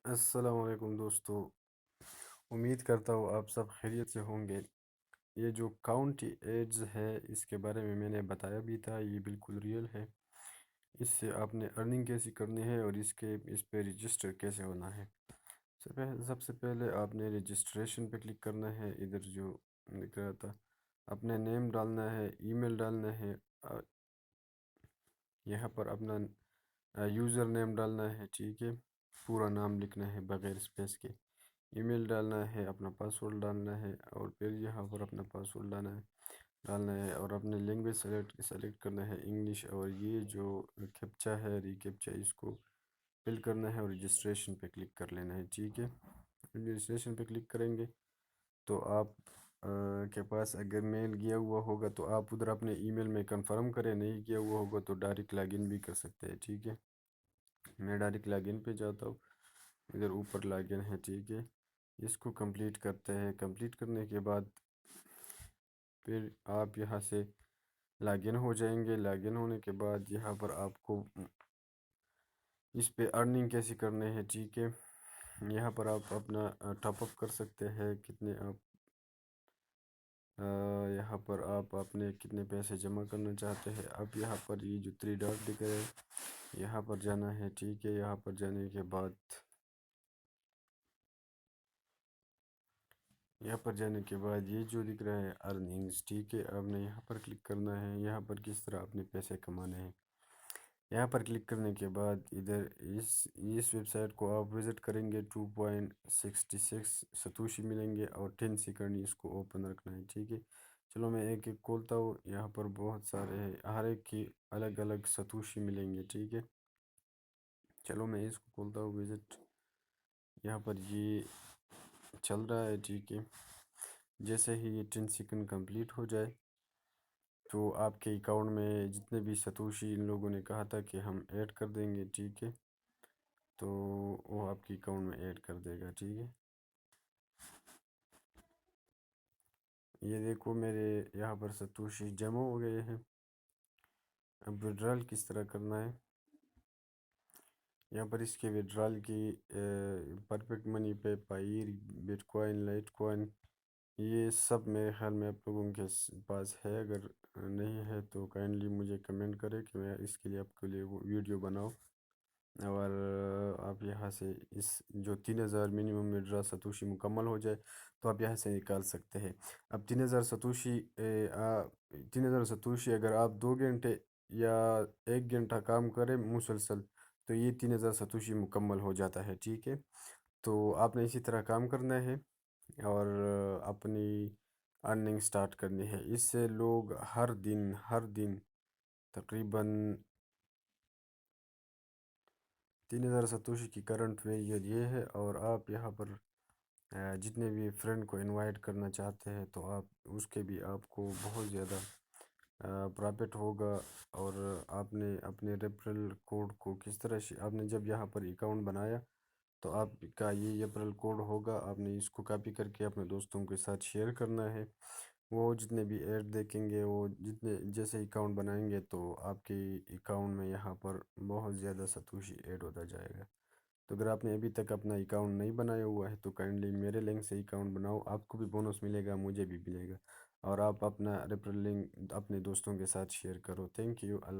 السلام علیکم دوستو، امید کرتا ہوں آپ سب خیریت سے ہوں گے۔ یہ جو کاؤنٹی ایڈز ہے اس کے بارے میں نے بتایا بھی تھا، یہ بالکل ریئل ہے۔ اس سے آپ نے ارننگ کیسی کرنی ہے اور اس پہ رجسٹر کیسے ہونا ہے۔ سب سے پہلے آپ نے رجسٹریشن پہ کلک کرنا ہے۔ ادھر جو دکھ رہا تھا اپنے نیم ڈالنا ہے، ای میل ڈالنا ہے، یہاں پر اپنا یوزر نیم ڈالنا ہے، ٹھیک ہے، پورا نام لکھنا ہے بغیر اسپیس کے، ای میل ڈالنا ہے، اپنا پاسورڈ ڈالنا ہے، اور پھر یہاں پر اپنا پاسورڈ ڈالنا ہے اور اپنے لینگویج سلیکٹ کرنا ہے انگلش، اور یہ جو کیپچا ہے ریکیپچا اس کو فل کرنا ہے اور رجسٹریشن پہ کلک کر لینا ہے، ٹھیک ہے۔ رجسٹریشن پہ کلک کریں گے تو آپ کے پاس اگر میل گیا ہوا ہوگا تو آپ ادھر اپنے ای میل میں کنفرم کریں، نہیں گیا ہوا ہوگا تو ڈائریکٹ لاگ ان بھی کر سکتے ہیں، ٹھیک ہے۔ میں ڈائریکٹ لاگ ان پہ جاتا ہوں، ادھر اوپر لاگ ان ہے، ٹھیک ہے۔ اس کو کمپلیٹ کرتے ہیں، کمپلیٹ کرنے کے بعد پھر آپ یہاں سے لاگ ان ہو جائیں گے۔ لاگ ان ہونے کے بعد یہاں پر آپ کو اس پہ ارننگ کیسی کرنے ہے، ٹھیک ہے۔ یہاں پر آپ اپنا ٹاپ اپ کر سکتے ہیں، کتنے آپ یہاں پر آپ اپنے کتنے پیسے جمع کرنا چاہتے ہیں۔ اب یہاں پر یہ جو 3 ڈاٹ دکھ رہے ہیں یہاں پر جانا ہے، ٹھیک ہے۔ یہاں پر جانے کے بعد یہ جو دکھ رہا ہے ارننگز، ٹھیک ہے، آپ نے یہاں پر کلک کرنا ہے۔ یہاں پر کس طرح اپنے پیسے کمانے ہیں، یہاں پر کلک کرنے کے بعد ادھر اس ویب سائٹ کو آپ وزٹ کریں گے، 2.66 ستوشی ملیں گے اور 10 سیکنڈ اس کو اوپن رکھنا ہے، ٹھیک ہے۔ چلو میں ایک ایک کھولتا ہوں، یہاں پر بہت سارے ہیں، ہر ایک کی الگ الگ ستوشی ملیں گے، ٹھیک ہے۔ چلو میں اس کو کھولتا ہوں وزٹ، یہاں پر یہ چل رہا ہے، ٹھیک ہے۔ جیسے ہی یہ 10 سیکنڈ کمپلیٹ ہو جائے تو آپ کے اکاؤنٹ میں جتنے بھی ستوشی ان لوگوں نے کہا تھا کہ ہم ایڈ کر دیں گے، ٹھیک ہے، تو وہ آپ کے اکاؤنٹ میں ایڈ کر دے گا، ٹھیک ہے۔ یہ دیکھو میرے یہاں پر ستوشی جمع ہو گئے ہیں۔ اب وڈرال کس طرح کرنا ہے، یہاں پر اس کے وڈرال کی پرفیکٹ منی پے، Payeer, Bitcoin, Litecoin, یہ سب میرے خیال میں آپ لوگوں کے پاس ہے۔ اگر نہیں ہے تو کائنڈلی مجھے کمنٹ کرے کہ میں اس کے لیے آپ کے لیے وہ ویڈیو بناؤں، اور آپ یہاں سے اس جو 3000 منیمم وڈرا ستوشی مکمل ہو جائے تو آپ یہاں سے نکال سکتے ہیں۔ اب 3000 ستوشی اگر آپ 2 گھنٹے یا 1 گھنٹہ کام کریں مسلسل تو یہ 3000 ستوشی مکمل ہو جاتا ہے، ٹھیک ہے۔ تو آپ نے اسی طرح کام کرنا ہے اور اپنی ارننگ سٹارٹ کرنی ہے۔ اس سے لوگ ہر دن تقریباً 3000 ستوشی کی کرنٹ ویلیو یہ ہے، اور آپ یہاں پر جتنے بھی فرینڈ کو انوائٹ کرنا چاہتے ہیں تو آپ اس کے بھی آپ کو بہت زیادہ پرافٹ ہوگا۔ اور آپ نے اپنے ریفرل کوڈ کو کس طرح آپ نے جب یہاں پر اکاؤنٹ بنایا تو آپ کا یہ ریفرل کوڈ ہوگا، آپ نے اس کو کاپی کر کے اپنے دوستوں کے ساتھ شیئر کرنا ہے۔ وہ جتنے بھی ایڈ دیکھیں گے، وہ جتنے جیسے اکاؤنٹ بنائیں گے تو آپ کے اکاؤنٹ میں یہاں پر بہت زیادہ ستوشی ایڈ ہوتا جائے گا۔ تو اگر آپ نے ابھی تک اپنا اکاؤنٹ نہیں بنایا ہوا ہے تو کائنڈلی میرے لنک سے اکاؤنٹ بناؤ، آپ کو بھی بونس ملے گا، مجھے بھی ملے گا، اور آپ اپنا ریفرل لنک اپنے دوستوں کے ساتھ شیئر کرو۔ Thank you, Allah